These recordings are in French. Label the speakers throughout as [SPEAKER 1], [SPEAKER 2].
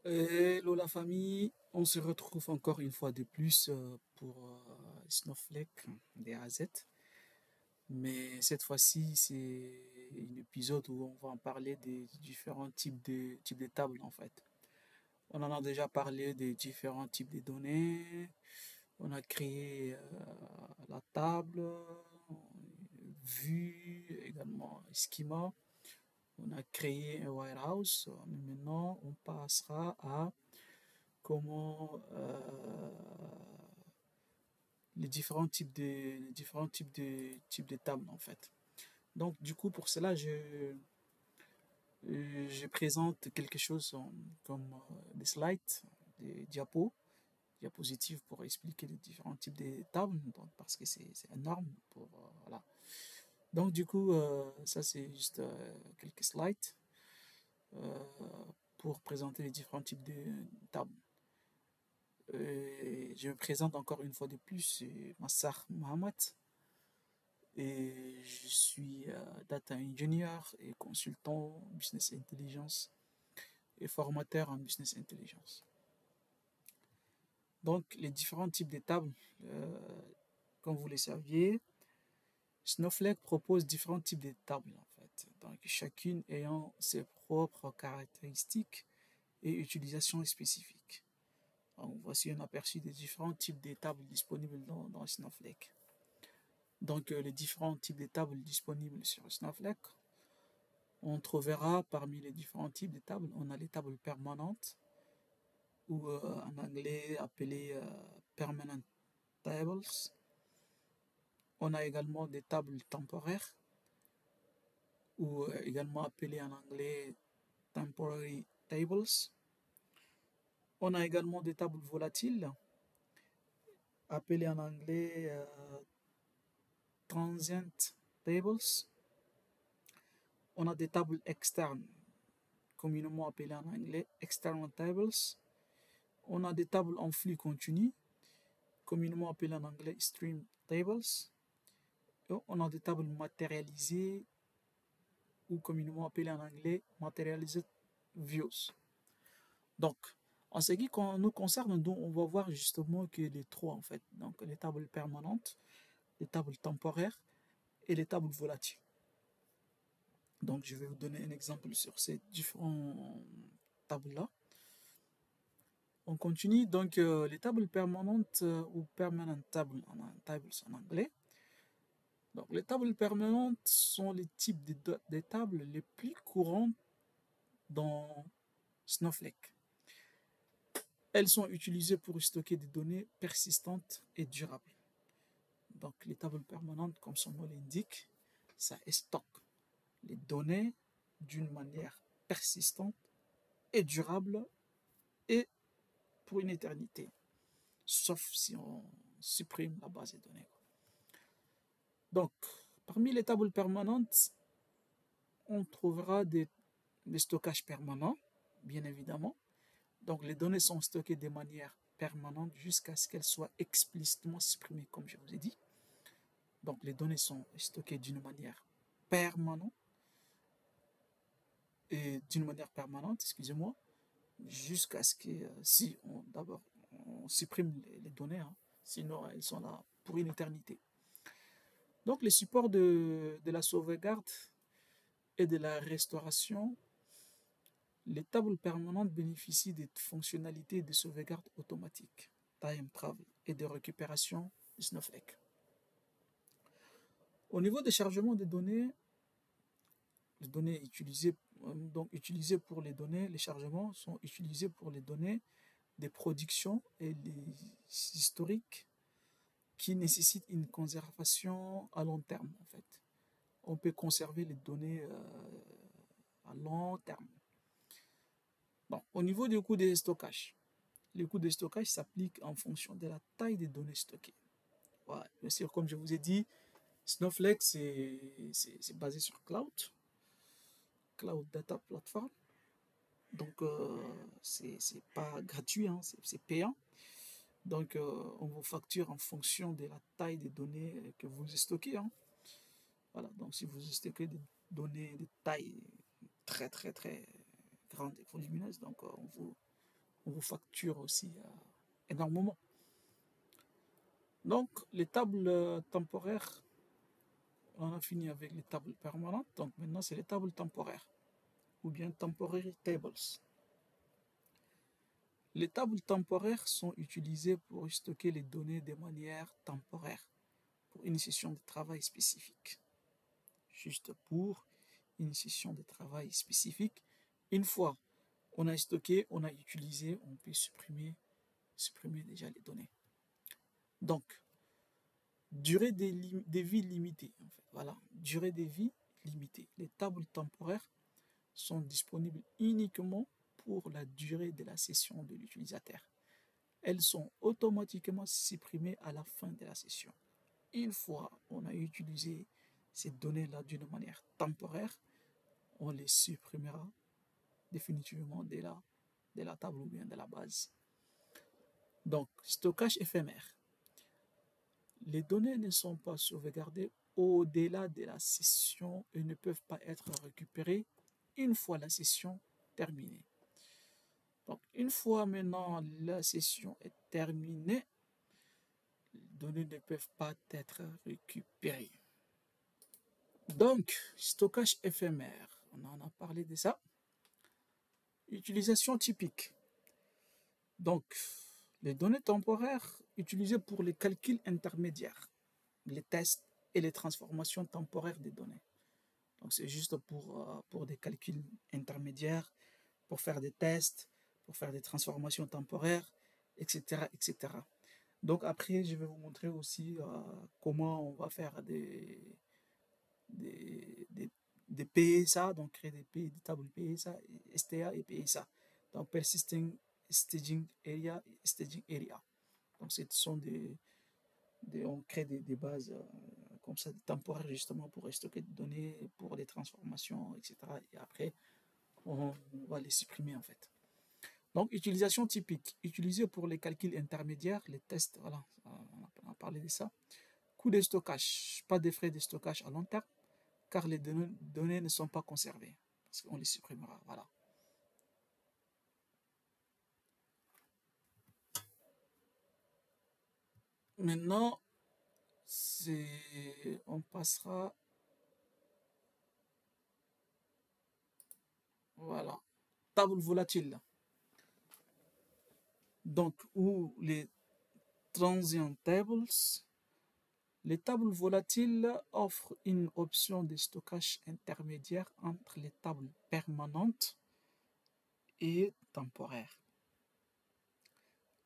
[SPEAKER 1] Hello la famille, on se retrouve encore une fois de plus pour Snowflake des A à Z. Mais cette fois-ci, c'est un épisode où on va en parler des différents types de tables en fait. On en a déjà parlé des différents types de données. On a créé la table, vue, également schema. On a créé un warehouse. Mais maintenant, on passera à comment les types de tables en fait. Donc du coup pour cela je présente quelque chose comme des slides, des diapositives pour expliquer les différents types de tables donc, parce que c'est énorme pour voilà. Donc du coup ça c'est juste quelques slides euh, pour présenter les différents types de tables. Je me présente encore une fois de plus, c'est Massar Mohamed et je suis data engineer et consultant business intelligence et formateur en business intelligence. Donc les différents types de tables, comme vous le saviez, Snowflake propose différents types de tables en fait, donc chacune ayant ses propres caractéristiques et utilisations spécifiques. Donc, voici un aperçu des différents types de tables disponibles dans Snowflake. Donc, les différents types de tables disponibles sur Snowflake, on trouvera parmi les différents types de tables, on a les tables permanentes, ou en anglais appelées permanent tables. On a également des tables temporaires, ou également appelées en anglais temporary tables. On a également des tables volatiles, appelées en anglais transient tables. On a des tables externes, communément appelées en anglais external tables. On a des tables en flux continu, communément appelées en anglais stream tables. Et on a des tables matérialisées, ou communément appelées en anglais materialized views. Donc, en ce qui nous concerne, on va voir justement que les trois en fait, donc les tables permanentes, les tables temporaires et les tables volatiles. Donc, je vais vous donner un exemple sur ces différentes tables-là. On continue donc les tables permanentes ou permanent tables en anglais. Donc les tables permanentes sont les types de tables les plus courantes dans Snowflake. Elles sont utilisées pour stocker des données persistantes et durables. Donc les tables permanentes, comme son nom l'indique, ça stocke les données d'une manière persistante et durable et pour une éternité, sauf si on supprime la base de données. Donc, parmi les tables permanentes, on trouvera des stockages permanents, bien évidemment. Donc, les données sont stockées de manière permanente jusqu'à ce qu'elles soient explicitement supprimées, comme je vous ai dit. Donc, les données sont stockées d'une manière permanente, excusez-moi, jusqu'à ce que, si on, d'abord, on supprime les données, hein, sinon elles sont là pour une éternité. Donc, les supports de la sauvegarde et de la restauration, les tables permanentes bénéficient des fonctionnalités de sauvegarde automatique, time travel et de récupération Snowflake. Au niveau des chargements des données, les données utilisées pour les données, les chargements sont utilisés pour les données des productions et les historiques qui nécessitent une conservation à long terme en fait. On peut conserver les données à long terme. Bon, au niveau du coût de stockage, le coût de stockage s'applique en fonction de la taille des données stockées. Ouais, bien sûr, comme je vous ai dit, Snowflake, c'est basé sur Cloud Data Platform. Donc, c'est pas gratuit, hein, c'est payant. Donc, on vous facture en fonction de la taille des données que vous stockez. Hein. Voilà, donc si vous stockez des données de taille très, très, très grande et volumineuse, donc on vous on vous facture aussi énormément. Donc, les tables temporaires, on a fini avec les tables permanentes. Donc, maintenant, c'est les tables temporaires ou bien temporary tables. Les tables temporaires sont utilisées pour stocker les données de manière temporaire pour une session de travail spécifique. Juste pour une session de travail spécifique. Une fois on a stocké, on a utilisé, on peut supprimer déjà les données. Donc, durée des vies limitées. En fait. Voilà, durée des vies limitée. Les tables temporaires sont disponibles uniquement pour la durée de la session de l'utilisateur. Elles sont automatiquement supprimées à la fin de la session. Une fois on a utilisé ces données-là d'une manière temporaire, on les supprimera définitivement de la table ou bien de la base. Donc, stockage éphémère. Les données ne sont pas sauvegardées au-delà de la session et ne peuvent pas être récupérées une fois la session terminée. Donc, une fois maintenant la session est terminée, les données ne peuvent pas être récupérées. Donc, stockage éphémère, on en a parlé de ça. Utilisation typique. Donc, les données temporaires utilisées pour les calculs intermédiaires, les tests et les transformations temporaires des données. Donc, c'est juste pour des calculs intermédiaires, pour faire des tests, pour faire des transformations temporaires, etc., etc. Donc, après, je vais vous montrer aussi comment on va faire des PSA, donc créer des tables PSA, STA et PSA. Donc, Persisting Staging Area et Staging Area. Donc, ce sont on crée des bases comme ça, temporaires justement pour stocker des données, pour les transformations, etc. Et après, on va les supprimer en fait. Donc, utilisation typique, utilisée pour les calculs intermédiaires, les tests, voilà, on a parlé de ça. Coût de stockage, pas de frais de stockage à long terme, car les données ne sont pas conservées, parce qu'on les supprimera, voilà. Maintenant, on passera, voilà, table volatile. Donc, ou les transient tables. Les tables volatiles offrent une option de stockage intermédiaire entre les tables permanentes et temporaires.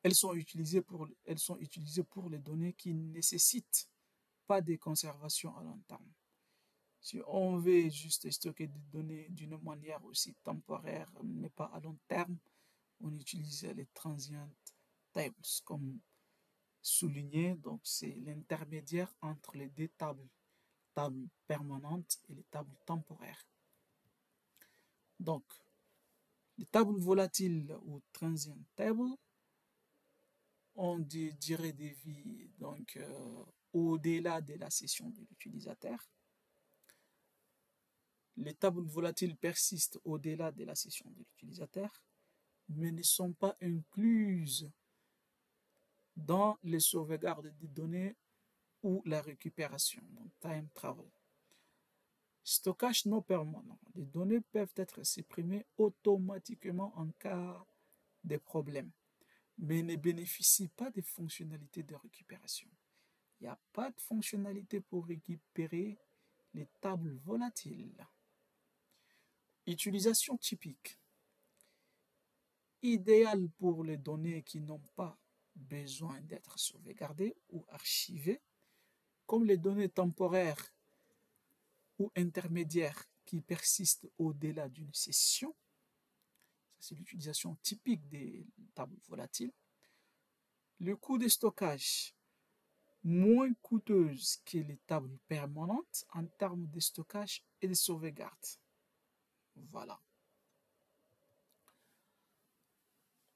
[SPEAKER 1] Elles sont utilisées pour les données qui ne nécessitent pas de conservation à long terme. Si on veut juste stocker des données d'une manière aussi temporaire, mais pas à long terme, on utilise les transient tables comme souligné. Donc, c'est l'intermédiaire entre les deux tables permanentes et les tables temporaires. Donc, les tables volatiles ou transient tables ont des durées de vie donc au-delà de la session de l'utilisateur. Les tables volatiles persistent au-delà de la session de l'utilisateur, mais ne sont pas incluses dans les sauvegardes des données ou la récupération, donc time travel. Stockage non permanent. Les données peuvent être supprimées automatiquement en cas de problème, mais ne bénéficient pas des fonctionnalités de récupération. Il n'y a pas de fonctionnalité pour récupérer les tables volatiles. Utilisation typique. Idéal pour les données qui n'ont pas besoin d'être sauvegardées ou archivées, comme les données temporaires ou intermédiaires qui persistent au-delà d'une session. C'est l'utilisation typique des tables volatiles. Le coût de stockage, moins coûteuse que les tables permanentes en termes de stockage et de sauvegarde. Voilà.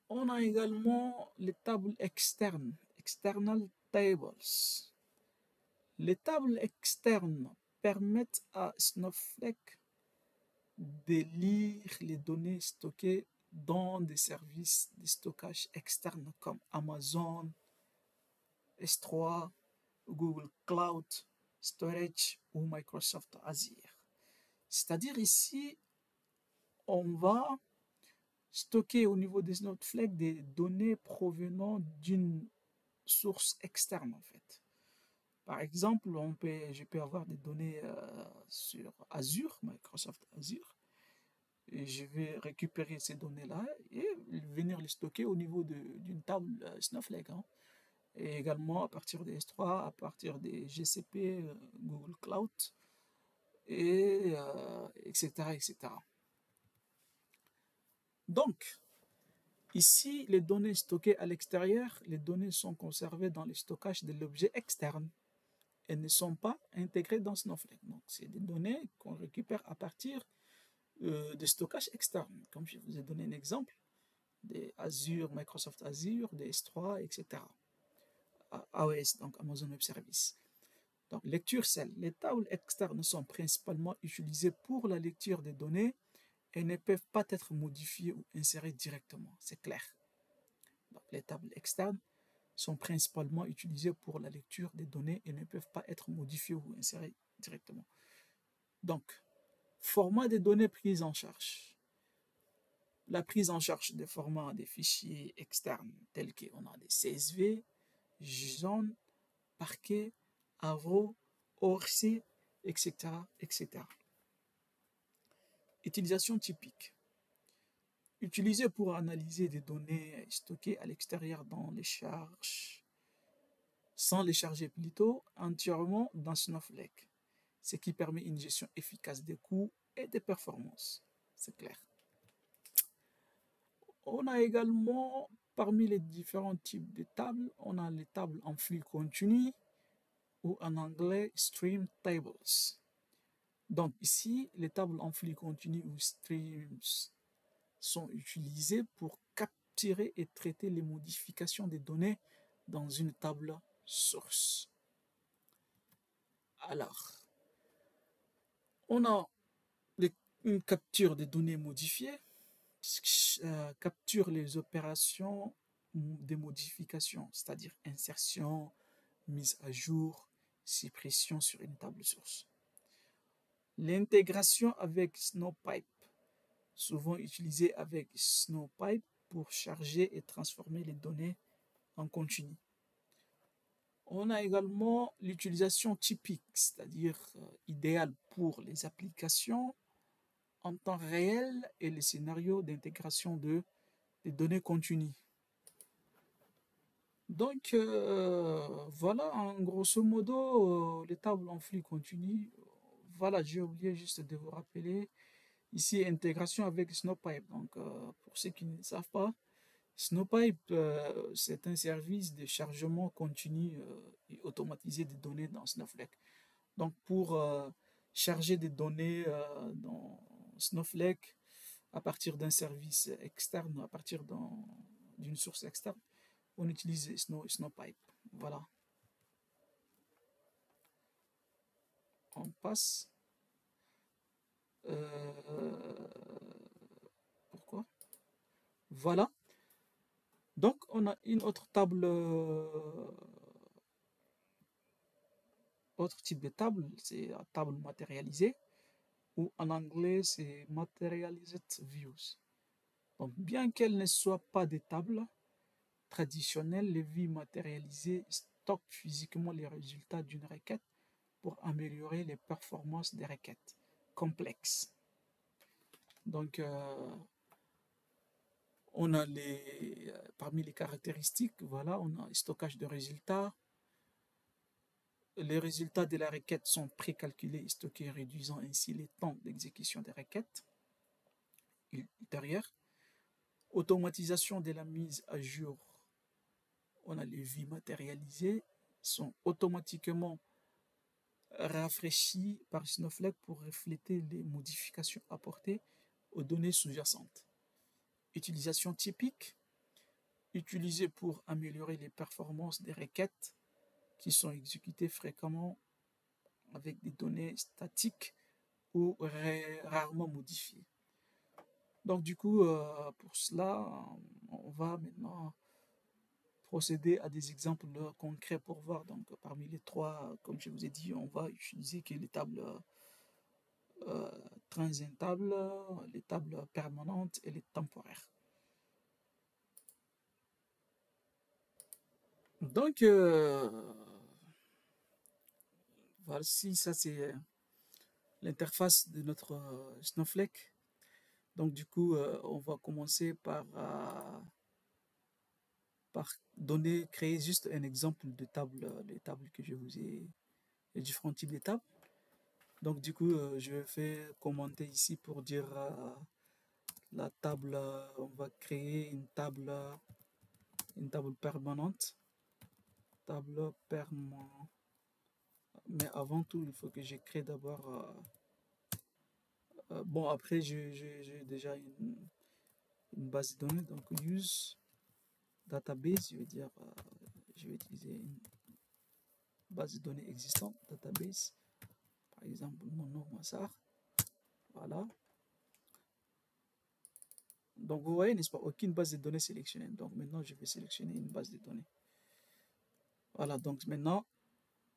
[SPEAKER 1] On a également les tables externes, external tables. Les tables externes permettent à Snowflake de lire les données stockées dans des services de stockage externes comme Amazon, S3, Google Cloud Storage ou Microsoft Azure. C'est-à-dire ici, on va stocker au niveau des Snowflake des données provenant d'une source externe en fait. Par exemple, je peux avoir des données sur Azure, Microsoft Azure, et je vais récupérer ces données-là et venir les stocker au niveau d'une table Snowflake. Hein. Et également à partir des S3, à partir des GCP, Google Cloud, et etc., etc. Donc, ici, les données stockées à l'extérieur, les données sont conservées dans le stockage de l'objet externe. Elles ne sont pas intégrées dans Snowflake. Donc, c'est des données qu'on récupère à partir de stockage externe. Comme je vous ai donné un exemple, des Azure, Microsoft Azure, des S3, etc. AWS, donc Amazon Web Services. Donc, lecture cell. Les tables externes sont principalement utilisées pour la lecture des données et ne peuvent pas être modifiées ou insérées directement. C'est clair. Donc, les tables externes sont principalement utilisées pour la lecture des données et ne peuvent pas être modifiées ou insérées directement. Donc, format des données prises en charge. La prise en charge des formats des fichiers externes tels qu'on a des CSV, JSON, Parquet, Avro, ORC, etc., etc. Utilisation typique. Utilisé pour analyser des données stockées à l'extérieur dans les charges, sans les charger plutôt entièrement dans Snowflake, ce qui permet une gestion efficace des coûts et des performances. C'est clair. On a également, parmi les différents types de tables, on a les tables en flux continu ou en anglais Stream Tables. Donc ici, les tables en flux continu ou streams sont utilisées pour capturer et traiter les modifications des données dans une table source. Alors, on a une capture des données modifiées, capture les opérations des modifications, c'est-à-dire insertion, mise à jour, suppression sur une table source. L'intégration avec Snowpipe, souvent utilisée avec Snowpipe pour charger et transformer les données en continu. On a également l'utilisation typique, c'est-à-dire idéale pour les applications en temps réel et les scénarios d'intégration des données continues. Donc, voilà, en grosso modo, les tables en flux continu. Voilà, j'ai oublié juste de vous rappeler. Ici, intégration avec Snowpipe. Donc, pour ceux qui ne savent pas, Snowpipe, c'est un service de chargement continu et automatisé des données dans Snowflake. Donc, pour charger des données dans Snowflake à partir d'un service externe, à partir d'une source externe, on utilise Snowpipe. Voilà. On passe. Pourquoi? Voilà. Donc, on a une autre table, autre type de table, c'est la table matérialisée, ou en anglais, c'est Materialized Views. Donc, bien qu'elles ne soient pas des tables traditionnelles, les vues matérialisées stockent physiquement les résultats d'une requête pour améliorer les performances des requêtes complexes. Donc, on a parmi les caractéristiques, voilà, on a stockage de résultats. Les résultats de la requête sont précalculés et stockés, réduisant ainsi les temps d'exécution des requêtes ultérieures. Automatisation de la mise à jour. On a les vues matérialisées, sont automatiquement rafraîchies par Snowflake pour refléter les modifications apportées aux données sous-jacentes. Utilisation typique, utilisée pour améliorer les performances des requêtes qui sont exécutées fréquemment avec des données statiques ou rarement modifiées. Donc du coup, pour cela, on va maintenant procéder à des exemples concrets pour voir. Donc parmi les trois, comme je vous ai dit, on va utiliser que les tables transitables, les tables permanentes et les temporaires. Donc voici, ça c'est l'interface de notre Snowflake. Donc du coup, on va commencer par créer juste un exemple de table, les tables que je vous ai, les différents types de tables. Donc du coup, je vais commenter ici pour dire la table, on va créer une table permanente. Table permanente. Mais avant tout, il faut que je crée d'abord... bon, après, j'ai déjà une base de données. Donc, use database, je vais utiliser une base de données existante, database. Par exemple, mon nom, Massar. Voilà. Donc, vous voyez, n'est-ce pas, aucune base de données sélectionnée. Donc, maintenant, je vais sélectionner une base de données. Voilà, donc maintenant,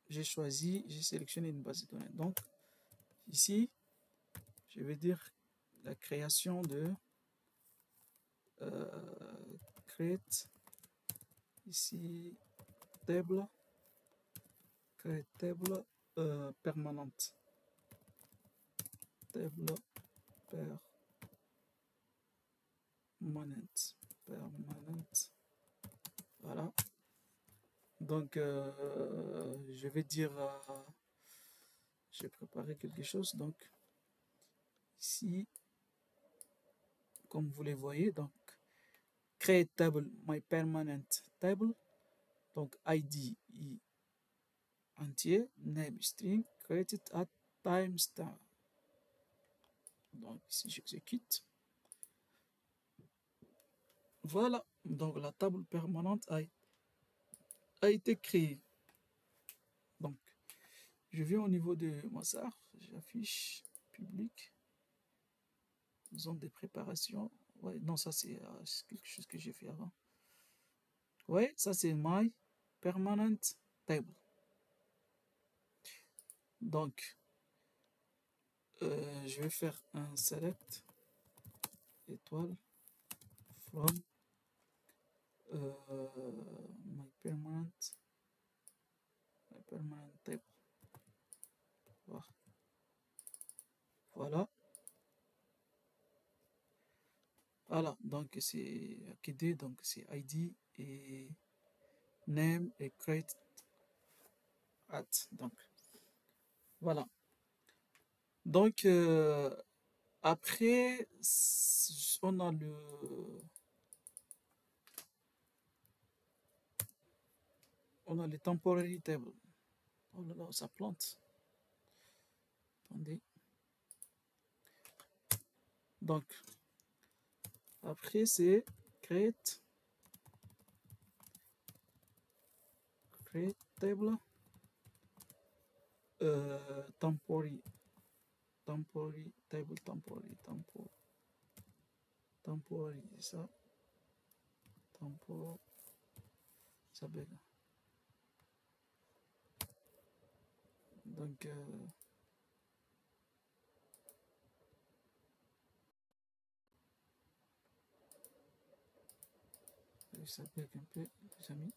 [SPEAKER 1] j'ai sélectionné une base de données. Donc, ici, je vais dire la création de create, ici, table, create table permanente. Table permanente. Voilà. Donc, je vais dire, j'ai préparé quelque chose. Donc, ici, comme vous les voyez, donc, create table, my permanent table. Donc, ID entier, name string, created at timestamp. Donc, ici, j'exécute. Voilà. Donc, la table permanente a été créée. Donc, je viens au niveau de Massar, j'affiche public, zone de préparation. Ouais, non, ça c'est quelque chose que j'ai fait avant. Ouais, ça c'est my permanent table. Donc, je vais faire un select étoile from my permanent table. Voilà. Voilà, donc c'est KD, donc c'est ID et name et create at. Donc, voilà. Donc, après, on a le temporary table. Oh là là, ça plante. Attendez. Donc, après, c'est create table temporary table temporary, ça. Ça bug. Donc, ça bug un peu, les amis.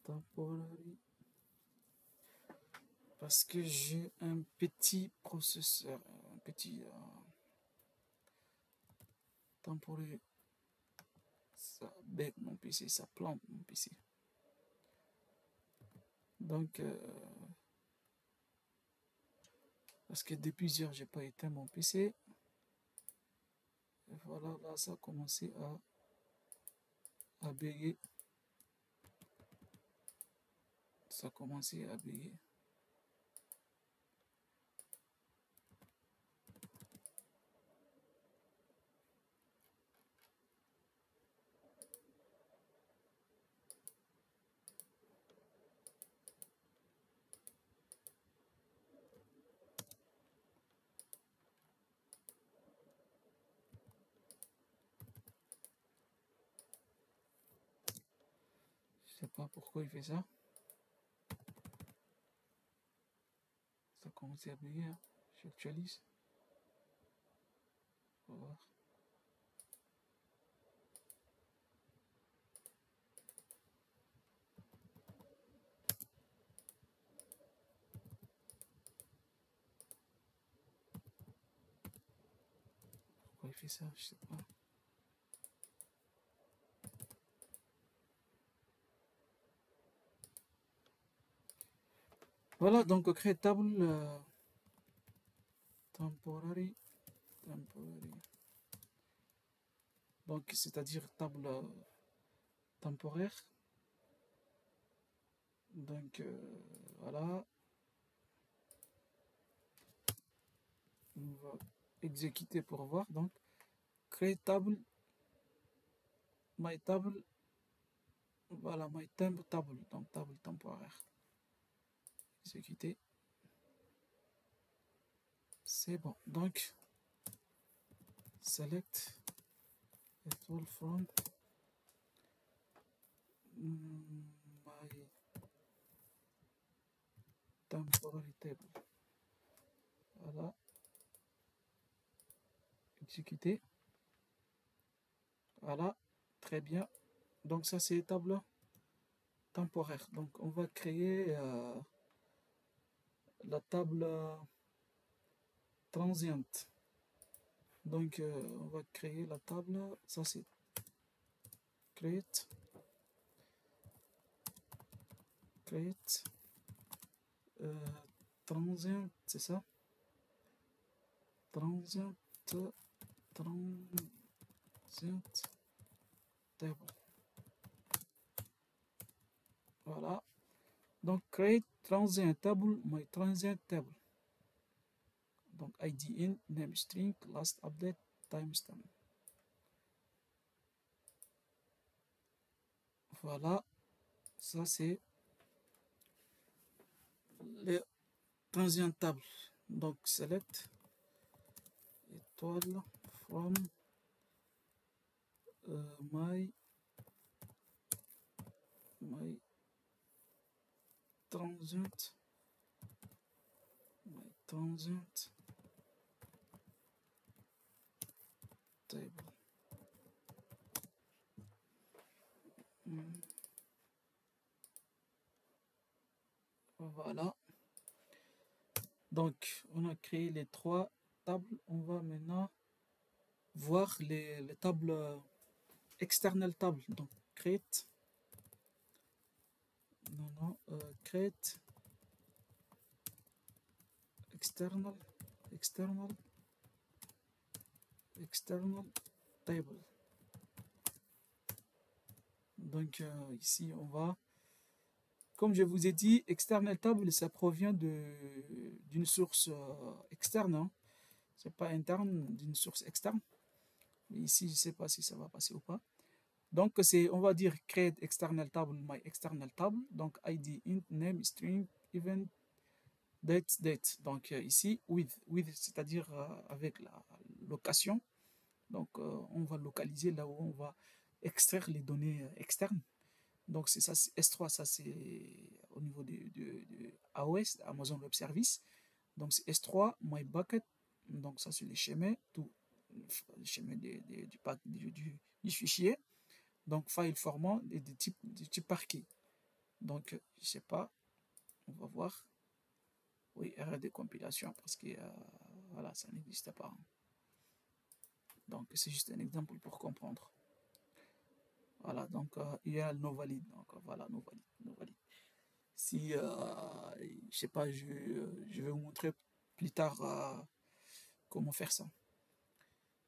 [SPEAKER 1] Temporary. Parce que j'ai un petit processeur, un petit temporary. Ça bug mon PC, ça plante mon PC. Donc, parce que depuis hier, j'ai pas éteint mon PC. Et voilà, là, ça a commencé à bugger. Ça a commencé à bugger. sais pas pourquoi il fait ça. Ça commence à bugger, hein. J'actualise. On va voir. Pourquoi il fait ça? Je sais pas. Voilà, donc créer table temporary. Donc, c'est-à-dire table temporaire. Donc, voilà. On va exécuter pour voir. Donc, créer table, my table, voilà, my temp table, donc table temporaire. Exécuter. C'est bon. Donc, select all from my temporary table. Voilà. Exécuter. Voilà. Très bien. Donc, ça, c'est table temporaire. Donc, on va créer la table transiente. Donc, on va créer la table. Ça, c'est create. Transient, c'est ça? Transient table. Voilà. Donc, create transient table, my transient table. Donc, ID in, name string, last update, timestamp. Voilà. Ça, c'est les transient table. Donc, select étoile from my transient table. Voilà. Donc, on a créé les trois tables. On va maintenant voir les tables external tables. Donc, create. Create external table. Donc, ici, on va, comme je vous ai dit, external table, ça provient d'une source externe. Hein. C'est pas interne, d'une source externe. Mais ici, je ne sais pas si ça va passer ou pas. Donc, on va dire create external table, my external table. Donc, ID, int, name, string, event, date. Donc, ici, with c'est-à-dire avec la location. Donc, on va localiser là où on va extraire les données externes. Donc, c'est ça, S3, ça c'est au niveau de AOS, Amazon Web Service. Donc, c'est S3, my bucket. Donc, ça, c'est les schémas, tout le schéma du fichier. Donc, file format et du type parquet. Donc, je sais pas, on va voir. Oui, erreur de compilation parce que voilà, ça n'existe pas. Donc, c'est juste un exemple pour comprendre. Voilà, donc URL non valide. Donc, voilà, non valide. Si, je sais pas, je vais vous montrer plus tard comment faire ça.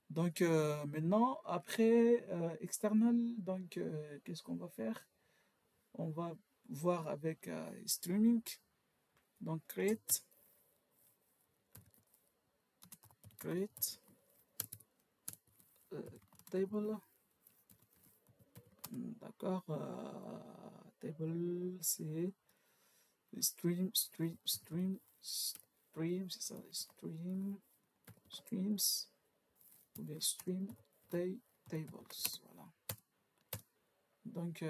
[SPEAKER 1] Donc, maintenant, après external, donc, qu'est-ce qu'on va faire? On va voir avec streaming. Donc, create table. D'accord. Table, c'est stream, c'est ça, streams, ou bien stream tables. Voilà. Donc,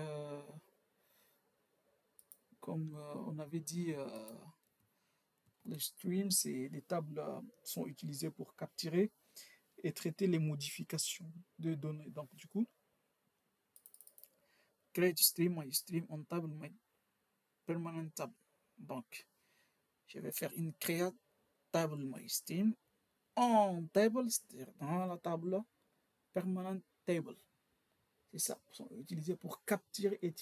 [SPEAKER 1] comme on avait dit, les streams, c'est des tables sont utilisées pour capturer et traiter les modifications de données. Donc, du coup, create stream, my stream on table, my permanent table. Donc, je vais faire une create table, my stream en table, c'est-à-dire dans la table permanent table. C'est ça, sont utilisés pour capturer et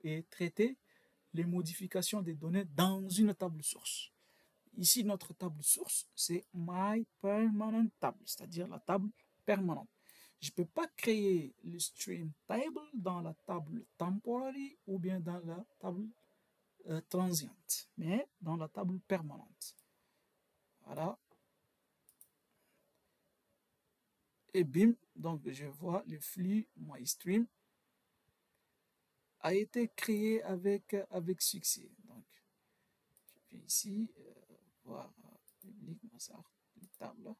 [SPEAKER 1] et traiter les modifications des données dans une table source. Ici, notre table source, c'est my permanent table, c'est-à-dire la table permanente. Je ne peux pas créer le stream table dans la table temporary ou bien dans la table transiente, mais dans la table permanente. Voilà. Et bim, donc je vois le flux MyStream a été créé avec succès. Donc, je vais ici voir public massacre, les tables.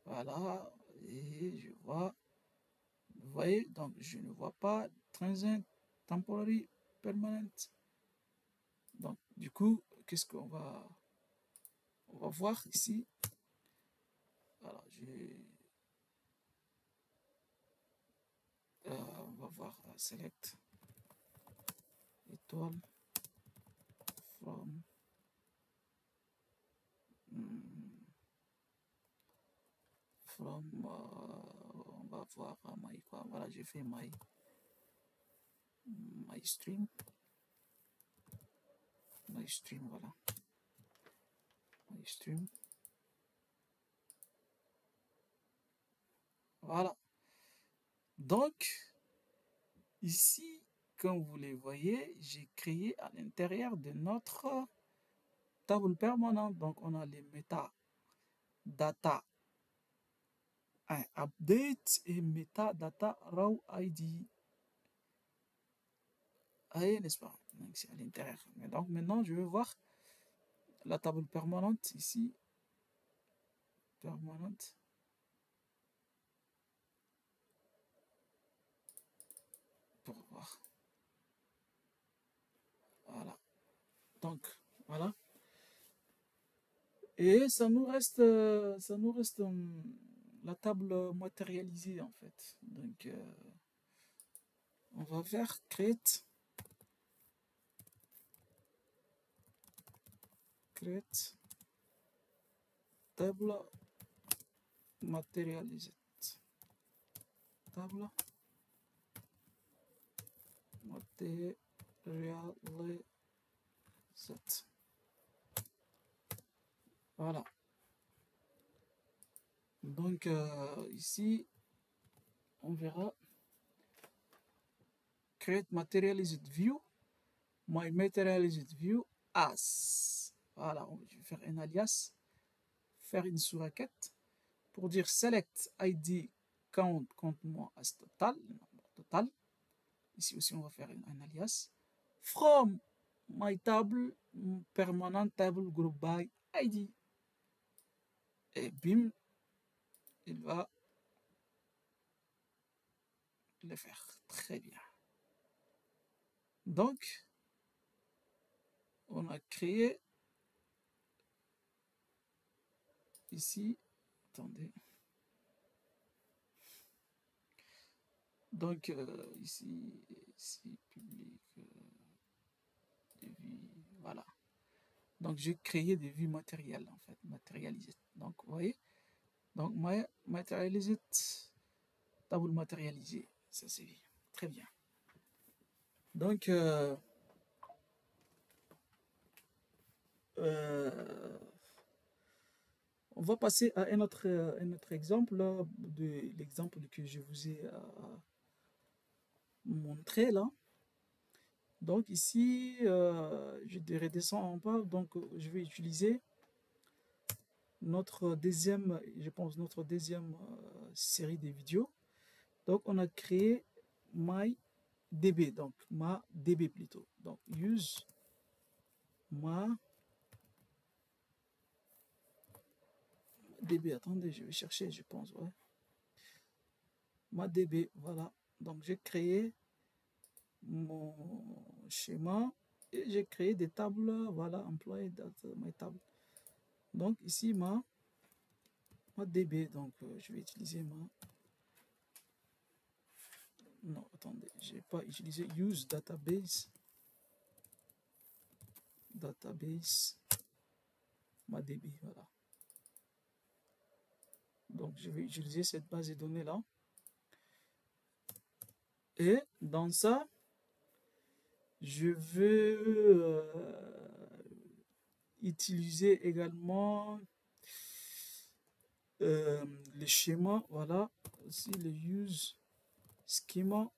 [SPEAKER 1] Voilà, et je vois, vous voyez, donc je ne vois pas transient, temporary, permanent. Donc, du coup, qu'est-ce qu'on va, on va voir ici. Alors, on va voir select étoile from on va voir my quoi. Voilà, j'ai fait my stream, voilà, my stream. Voilà. Donc, ici, comme vous les voyez, j'ai créé à l'intérieur de notre table permanente. Donc, on a les metadata update et metadata raw ID. N'est-ce pas? Donc, c'est à l'intérieur. Donc, maintenant, je vais voir la table permanente ici. Permanente. Pour voir. Voilà. Donc, voilà. Et ça nous reste la table matérialisée en fait. Donc, on va faire create table matérialisée. Table matérialisée. Voilà. Donc, ici, on verra create materialized view, my materialized view as. Voilà, je vais faire un alias, faire une sous-requête pour dire select id count, compte-moi as total, le nombre total. Ici aussi, on va faire un alias. From my table, permanent table group by id. Et bim, il va le faire. Très bien. Donc, on a créé ici, attendez. Donc, ici, public, des vues, voilà. Donc, j'ai créé des vues matérielles, en fait, matérialisées. Donc, vous voyez, donc, matérialisé, table matérialisée, ça c'est très bien. Donc, on va passer à un autre exemple, de l'exemple que je vous ai montré là. Donc ici, je redescends en bas, donc je vais utiliser notre deuxième, je pense, notre deuxième série de vidéos. Donc on a créé MyDB, donc MaDB plutôt. Donc use MaDB, attendez, je vais chercher, je pense, ouais. MaDB, voilà. Donc j'ai créé mon schéma et j'ai créé des tables. Voilà, employé data my table. Donc ici ma DB, donc je vais utiliser ma... Non, attendez, j'ai pas utilisé use database ma DB, voilà. Donc je vais utiliser cette base de données là. Et dans ça, je vais utiliser également les schémas, voilà. Aussi le use schema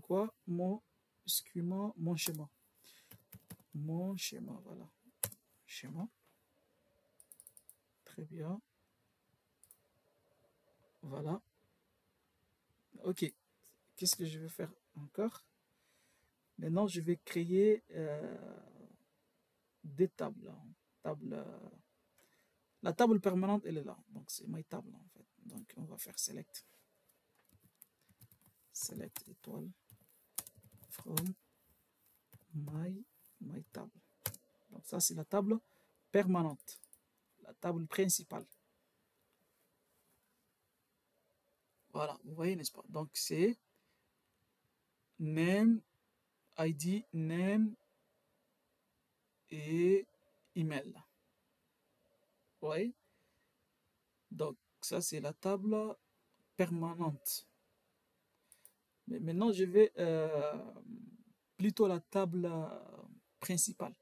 [SPEAKER 1] quoi, mon schéma, voilà, schéma, très bien, voilà. Ok, qu'est-ce que je vais faire encore? Maintenant je vais créer des tables, la table permanente elle est là, donc c'est my table en fait. Donc on va faire select étoile from my table. Donc ça c'est la table permanente, la table principale. Voilà, vous voyez, n'est-ce pas? Donc c'est name, ID, name et email. Vous voyez? Donc ça c'est la table permanente. Mais maintenant je vais plutôt la table principale.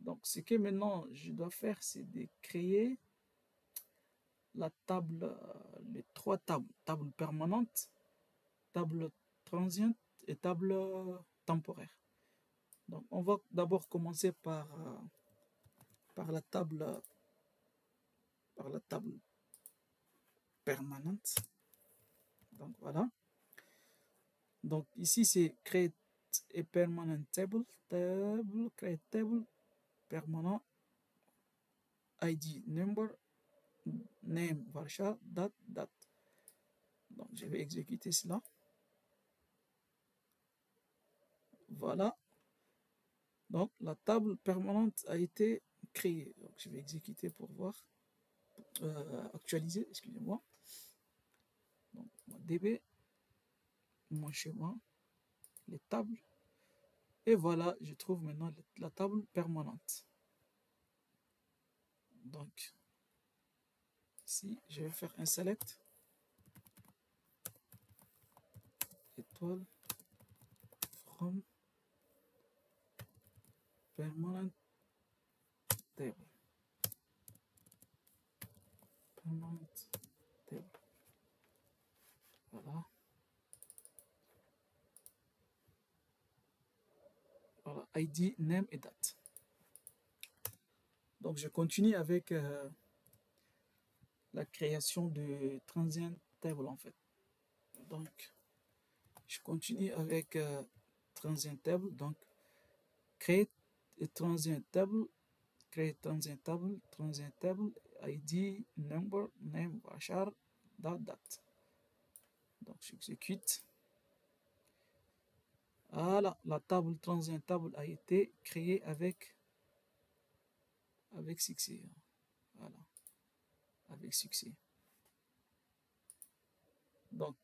[SPEAKER 1] Donc ce que maintenant je dois faire, c'est de créer la table, les trois tables, table permanente, table transiente et table temporaire. Donc on va d'abord commencer par la table permanente. Donc voilà. Donc ici c'est create a permanent table, create table permanent, ID number, name varchar, date. Donc je vais exécuter cela. Voilà. Donc la table permanente a été créée. Donc je vais exécuter pour voir, actualiser, excusez-moi. Donc mon DB, mon schéma, les tables. Et voilà, je trouve maintenant la table permanente. Donc ici, je vais faire un select étoile from permanent table. Permanent table. Voilà. Voilà, ID, name et date. Donc je continue avec la création de transient table en fait. Donc je continue avec transient table. Donc create transient table, create transient table, ID, number, name, varchar, date. Donc j'exécute. Voilà, la table transient table a été créée avec succès. Voilà, avec succès. Donc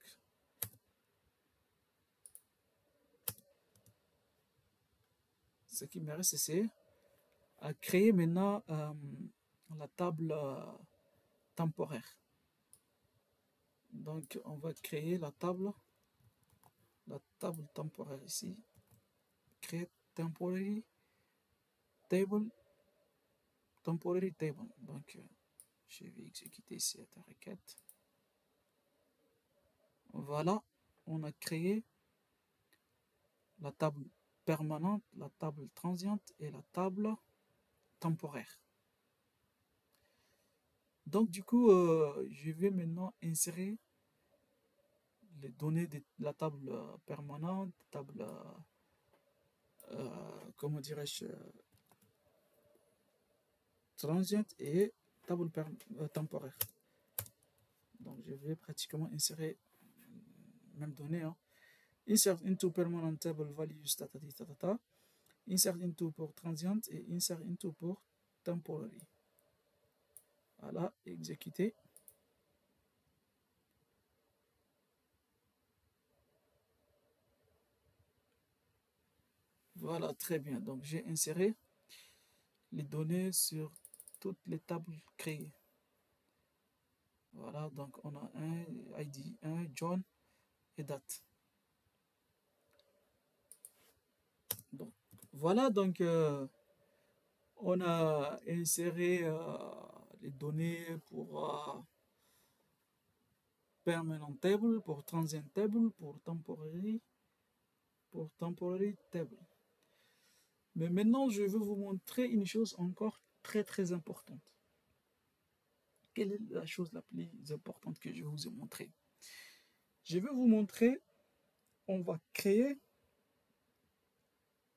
[SPEAKER 1] ce qui me reste, c'est à créer maintenant la table temporaire. Donc on va créer la table temporaire ici. Create temporary table. Donc je vais exécuter cette requête. Voilà, on a créé la table permanente, la table transiente et la table temporaire. Donc du coup, je vais maintenant insérer les données de la table permanente, table, comment dirais-je, transiente et table temporaire. Donc je vais pratiquement insérer même données. Insert into permanent table values, insert into pour transient et insert into pour temporary. Voilà, exécuter. Voilà, très bien. Donc, j'ai inséré les données sur toutes les tables créées. Voilà, donc on a un ID, un John et date. Donc, voilà, donc on a inséré les données pour permanent table, pour transient table, pour temporary table. Mais maintenant, je veux vous montrer une chose encore très importante. Quelle est la chose la plus importante que je vais vous montrer? Je vais vous montrer, on va créer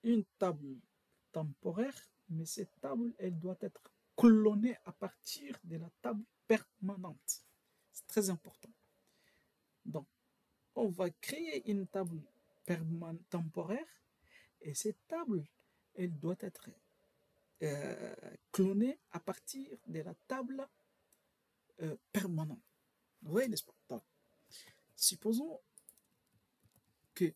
[SPEAKER 1] une table temporaire, mais cette table, elle doit être clonée à partir de la table permanente. C'est très important. Donc, on va créer une table temporaire et cette table, elle doit être clonée à partir de la table permanente. Vous voyez, n'est-ce pas? Donc, supposons que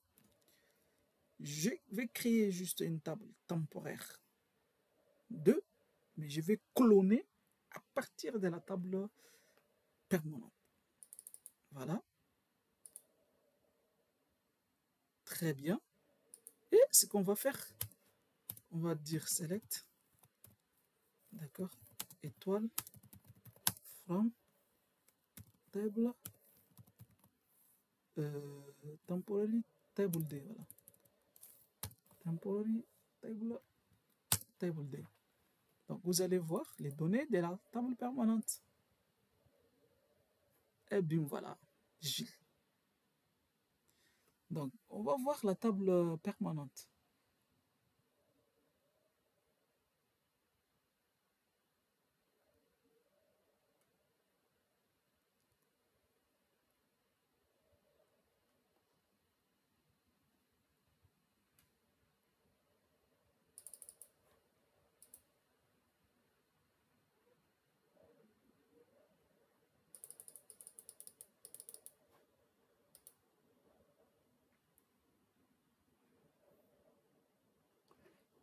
[SPEAKER 1] je vais créer juste une table temporaire 2, mais je vais cloner à partir de la table permanente. Voilà. Très bien. Et ce qu'on va faire, on va dire select, d'accord, étoile, from, table, temporary table D, voilà. Temporary table D. Donc vous allez voir les données de la table permanente. Et bien voilà, Gilles. Donc on va voir la table permanente.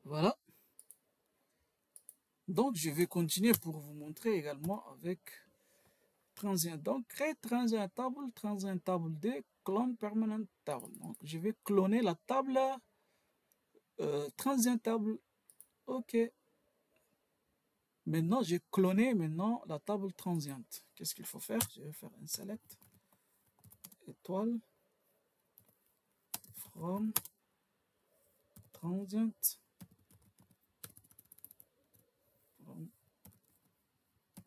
[SPEAKER 1] Voilà. Donc je vais continuer pour vous montrer également avec transient. Donc créer transient table D, clone permanent table. Donc je vais cloner la table transient table. Ok. Maintenant j'ai cloné maintenant la table transiente. Qu'est-ce qu'il faut faire? Je vais faire un select étoile from transient from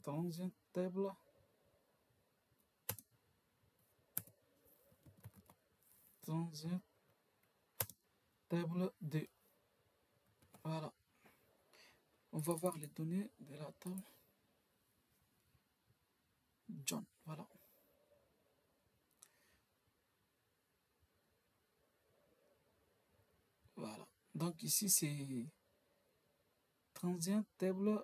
[SPEAKER 1] transient table transient table D. Voilà. On va voir les données de la table John. Voilà. Voilà. Donc ici c'est transient table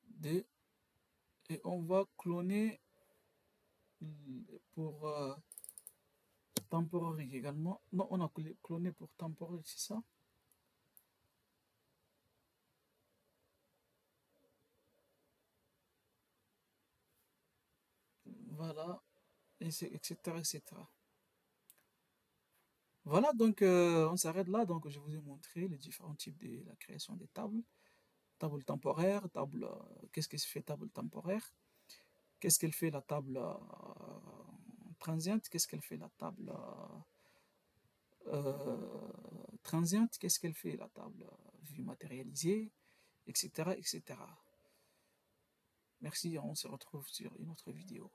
[SPEAKER 1] D et on va cloner pour temporary également. Non, on a cloné pour temporary, c'est ça? Voilà, etc., etc. Voilà, donc on s'arrête là. Donc je vous ai montré les différents types de la création des tables. Table temporaire, table, qu'est-ce que fait table temporaire? Qu'est-ce qu'elle fait la table transiente? Qu'est-ce qu'elle fait la table transiente? Qu'est-ce qu'elle fait la table vue matérialisée? Etc., etc. Merci, on se retrouve sur une autre vidéo.